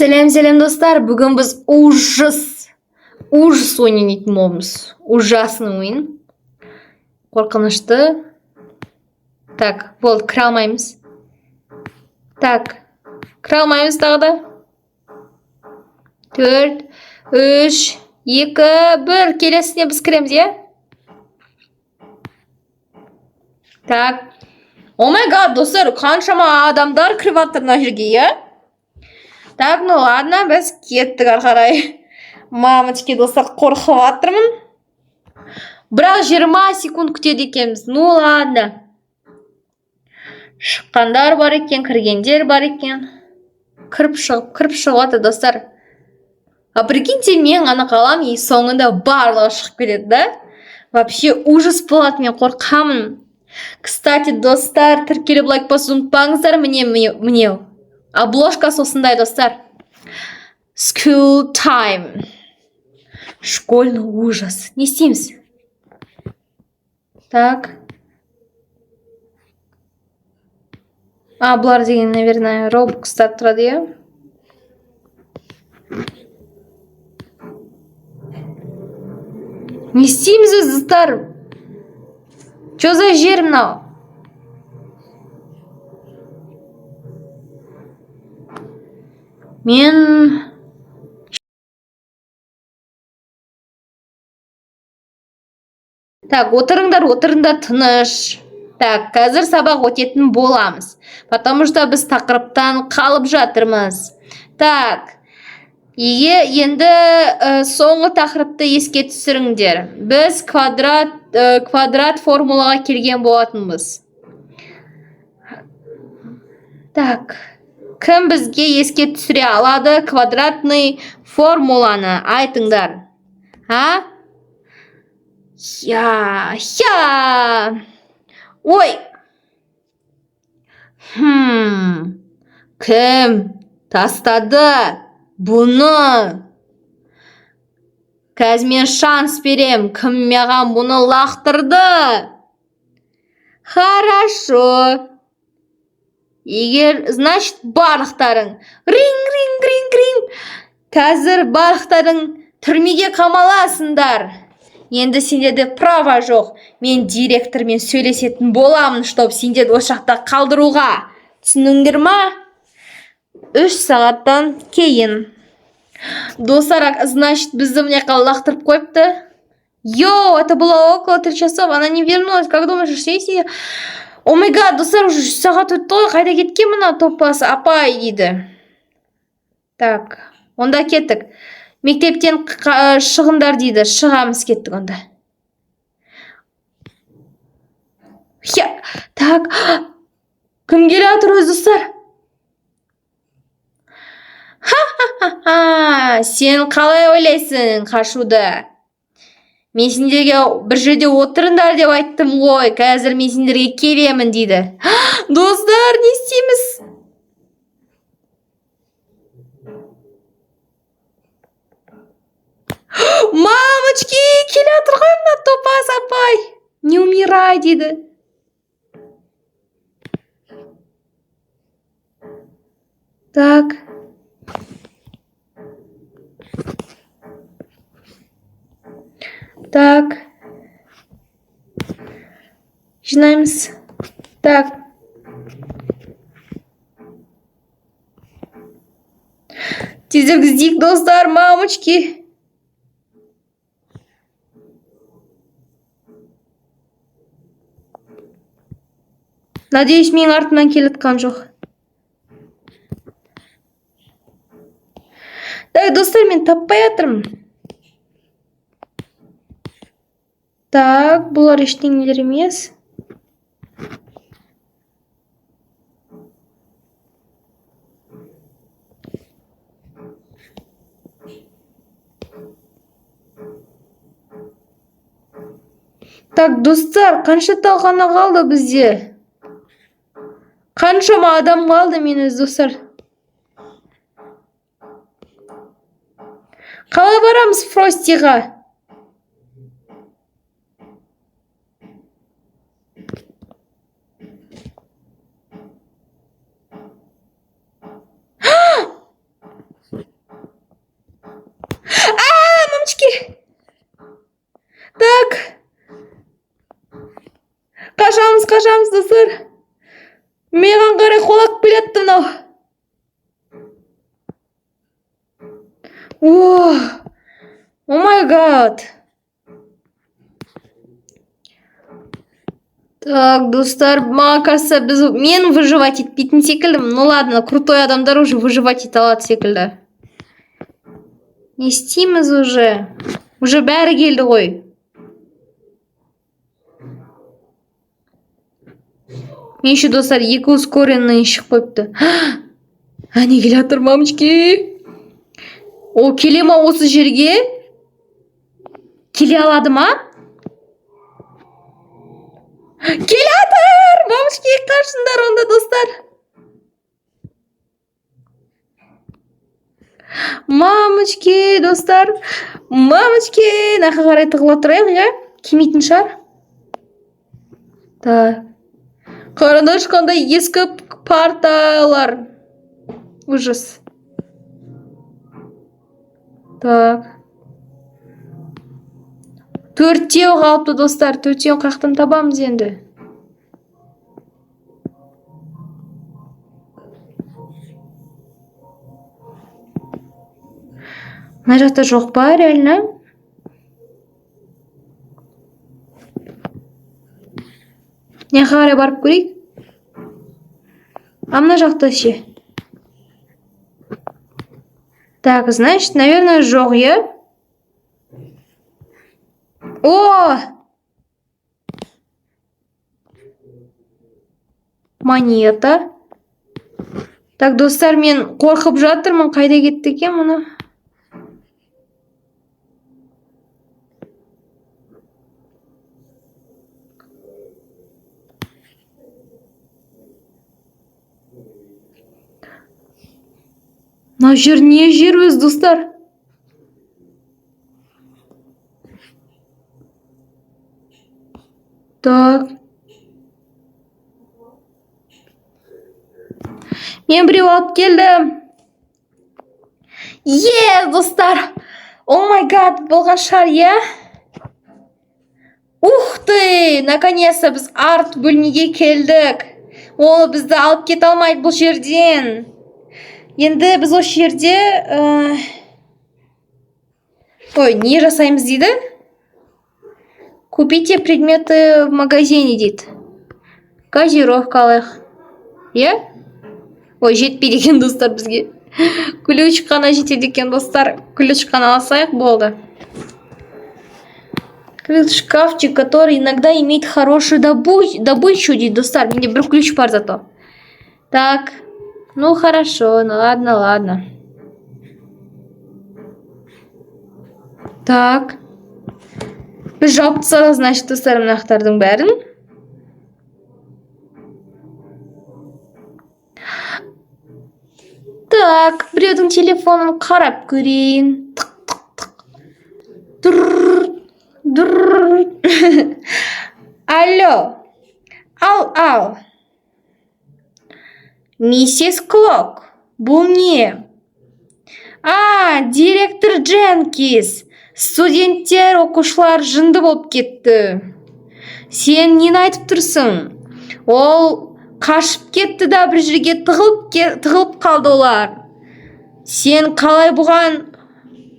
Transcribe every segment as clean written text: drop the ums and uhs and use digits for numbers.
Сәлем достар, бүгін біз ужас ойнайтын боламыз. Ужасный ойын. Қорқынышты. Так, болды, кіре алмаймыз. Так, кіре алмаймыз тағы да. 4, 3, 2, 1. Келесіне біз кіреміз, е? Так. О май гад, достар, қаншама адамдар кіріп жатыр мына жерге, е? Так, ну ладно, біз кеттік ары қарай. Мамочки, достар, қорқып жатырмын. Бірақ 20 секунд күтеді екенбіз. Ну ладно. Шыққандар бар екен, кіргендер бар екен. Кіріп шығып жатыр, достар. А прикиньте, мен ғана қалам, и соңында барлығы шығып кетеді, да? Вообще ужас болады, мен қорқамын. Кстати, достар, тіркеліп лайк басуды ұмытпаңыздар. Міне. Обложка осындай, достар. School time. Школьный ужас. Не істейміз? Так. Бұлар деген, наверное, Roblox'та тұрады, е? Не істейміз, достар? Чё за жер мынау? Мен... Так, отырыңдар, тыныш. Так, қазір сабақ өтетін боламыз. Потому что біз тақырыптан қалып жатырмыз. Так, енді соңғы тақырыпты еске түсіріңдер. Біз квадрат формулаға келген болатынбыз. Так, кім бізге еске түсіре алады квадратный формуланы? Айтыңдар. А? Я. Ой. Кім тастады бұны? Қазір мен шанс берем. Кім маған бұны лақтырды? Хорошо. Егер, значит, барлықтарың. Ринг. Қазір барлықтарың түрмеге қамаласыңдар. Енді сендерде права жоқ. Мен директормен сөйлесетін боламын, чтоб сендерді осы жақта қалдыруға. Түсініңдер ма? 3 сағаттан кейін. Достар, значит, бізді міне лақтырып қойыпты. Йоу, это было около 3 часов. Она не вернулась. Как думаешь, что если... О май гад, достар, уже 3 сағат өтті ғой. Қайда кеткен мына топасы? Апай дейді. Так, онда кеттік. Мектептен шығындар дейді. Шығамыз, кеттік онда. Так, кім келе жатыр өз, достар? Сен қалай ойлайсың қашуды? Мен сендерге бір жерде отырыңдар деп айттым ғой. Қазір мен сендерге келемін дейді. Достар, не істейміз? Мамочки, келе жатыр ғой мына топас апай. Не умирай дейді. Так. Так. Жинаймыз. Так. Тезірек іздейік, достар, мамочки. Надеюсь, менің артымнан келіп жатқан жоқ. Так, достар, мен таппай жатырмын. Так, бұлар ештеңелер емес. Так, достар, қанша талқаны қалды бізде? Қаншама адам қалды мен өз, достар? Қалай барамыз Фростиға? мамочки. Так. Қашамыз, достар. Маған қарай қолап келетті мынау. О май гад. Так, достар, маған кажется, мен выживать етпейтін секілдімін. Ну ладно, крутой адамдар уже выживать ете алады секілді. Не істейміз уже? Уже бәрі келді ғой. Мен еще, достар, 2 ускоренный шығып қойыпты. Әне келе жатыр, мамочки. О, келе ма осы жерге? Келе алады ма? Келе жатыр! Мамочки, қашыңдар онда, достар. Мамочки, достар. Мамочки, нақа қарай тығыла тұрайық, я? Келмейтін шығар. Так. Қараңдаршы, қандай ескі парталар. Ужас. Так. 4-теу қалыпты, достар. 4-теу қақтан табамыз енді. Мына жақта жоқ па, реально? Не қарай барып көрейік? А мына жақта ше. Так, значит, наверное, жоқ, я? О! Монета. Так, достар, мен қорқып жатырмын, қайда кетті екен мұны? Мына жер не жер өз, достар? Так. Мен біреу алып келді. Достар. О май гад, болған шығар, я? Ух ты! Наконец-то біз арт бөлмеге келдік. Ол бізді алып кете алмайды бұл жерден. Енді біз осы жерде... Ой, не жасаймыз дейді? Купите предметы в магазине дейді. Газировка алайық. Я? Ой, жетпейді екен, достар, бізге. Ключ қана жетеді екен, достар. Ключ қана алсайық, болды. Шкафчик, который иногда имеет хорошую добычу, дейді, достар. Менде бір ключ бар зато. Так, ну хорошо, ну ладно. Так. Біз жауып тастадық, значит, достар, мынақтардың бәрін. Так, біреудің телефонын қарап көрейін. Алло. Ал. Миссис Клок, бұл не? Директор Дженкис. Студенттер, оқушылар жынды болып кетті. Сен нені айтып тұрсың? Ол қашып кетті да бір жерге тығылып қалды олар. Сен қалай бұған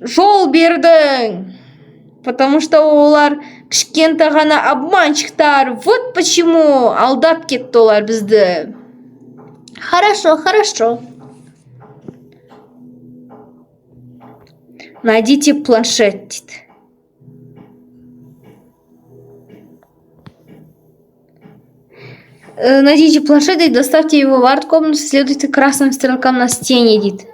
жол бердің? Потому что олар кішкентай ғана обманщиктар. Вот почему алдап кетті олар бізді. Хорошо. Найдите планшет, дейді. Найдите планшет и доставьте его в арт-комнату, следуйте красным стрелкам на стене, дейді.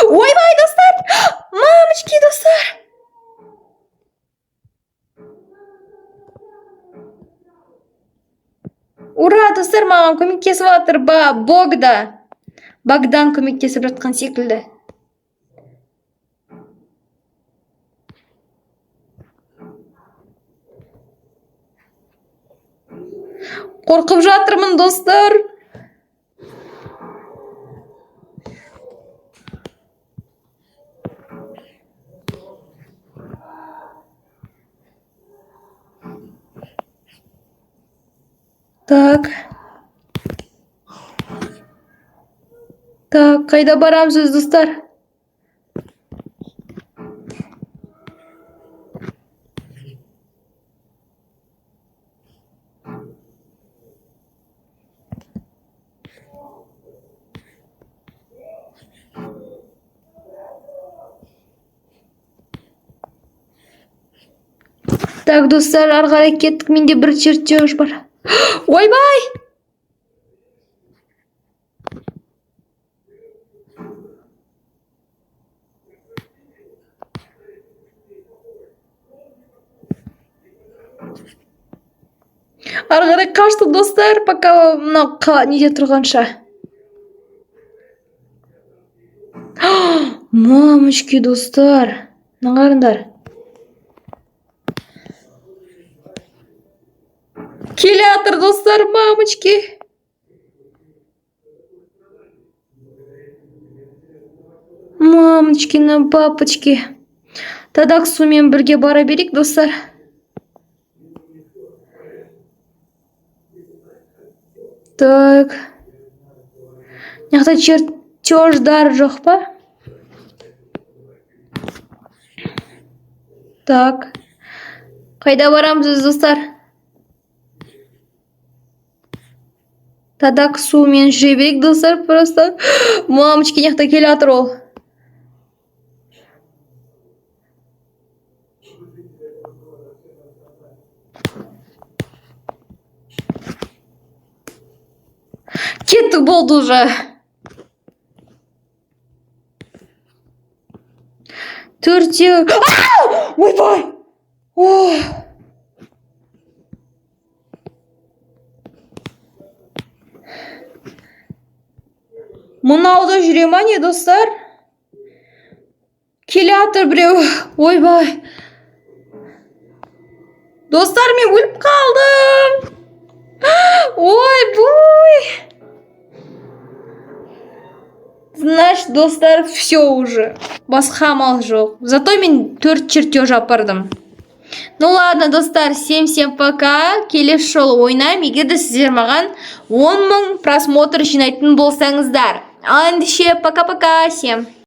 Ойбай, достар! Мамочки, достар! Ура, достар, маған көмектесіп жатыр, Богдан көмектесіп жатқан секілді. Қорқып жатырмын, достар. Так. Так, қайда барамыз, достар? Так, достар, ары қарай кеттік. Менде бір чертеж бар. Ойбай! Ары қарай қаштық, достар, пока мынау неде тұрғанша. Мамочки, достар. Мына қараңдар. Келе жатыр, достар, мамочки. Мамочкины папочки. Тадак сумен бірге бара берейік, достар. Так. Мынақта чертеждар жоқ па? Так. Қайда барамыз, достар? Тадак сумен жүре берейік, достар, просто. Мамочки, мынақта келе жатыр ол. Кеттік, болды уже. Төртеу. Ойбай! Мынауда жүре ма не, достар? Келе жатыр біреу. Ойбай! Достар, мен өліп қалдым. Ой-бой! Значит, достар, все уже. Басқа амал жоқ. Зато мен 4 чертеж апардым. Ну ладно, достар, всем пока. Келесі жолы ойнайым. Егер де сіздер маған 10 000 просмотр жинайтын болсаңыздар. Ал ендеше пока-пока всем.